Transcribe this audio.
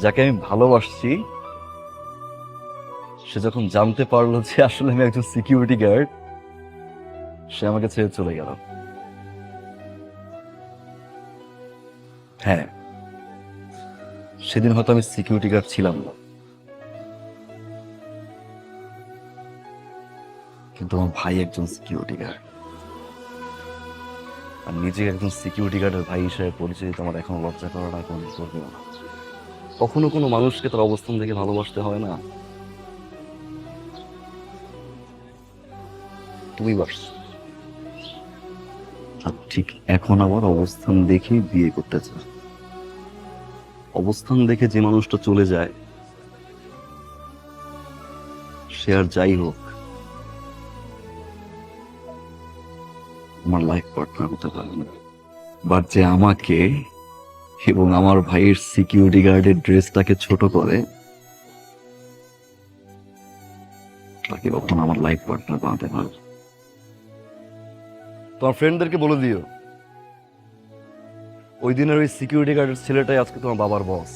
যাকে আমি ভালোবাসছি সে যখন জানতে পারলো যে আসলে আমি একজন সিকিউরিটি গার্ড, সে আমাকে ছেড়ে চলে গেল। হ্যাঁ, সেদিন হয়তো আমি সিকিউরিটি গার্ড ছিলাম না, কিন্তু আমার ভাই একজন সিকিউরিটি গার্ড। আর নিজে একজন সিকিউরিটি গার্ডের ভাই হিসেবে পরিচয় দিতে আমার এখন লজ্জা করা না, কোনো করবে না। কখনো কোনো মানুষকে তার অবস্থান দেখে ভালোবাসতে হয় না। তুমি বাস, আর ঠিক এখন আবার অবস্থান দেখে বিয়ে করতে চায়। অবস্থান দেখে যে মানুষটা চলে যায় সে আর যাই হোক আমার লাইফ পার্টনার হতে পারে না। বাট যে আমাকে এবং আমার ভাইয়ের সিকিউরিটি গার্ডের ড্রেসটাকে ছোট করে, তাকে কখন আমার লাইফ পার্টনার বানাতে পারবে। তোমার ফ্রেন্ডদেরকে বলে দিও ওই দিনের ওই সিকিউরিটি গার্ডের ছেলেটাই আজকে তোমার বাবার বস।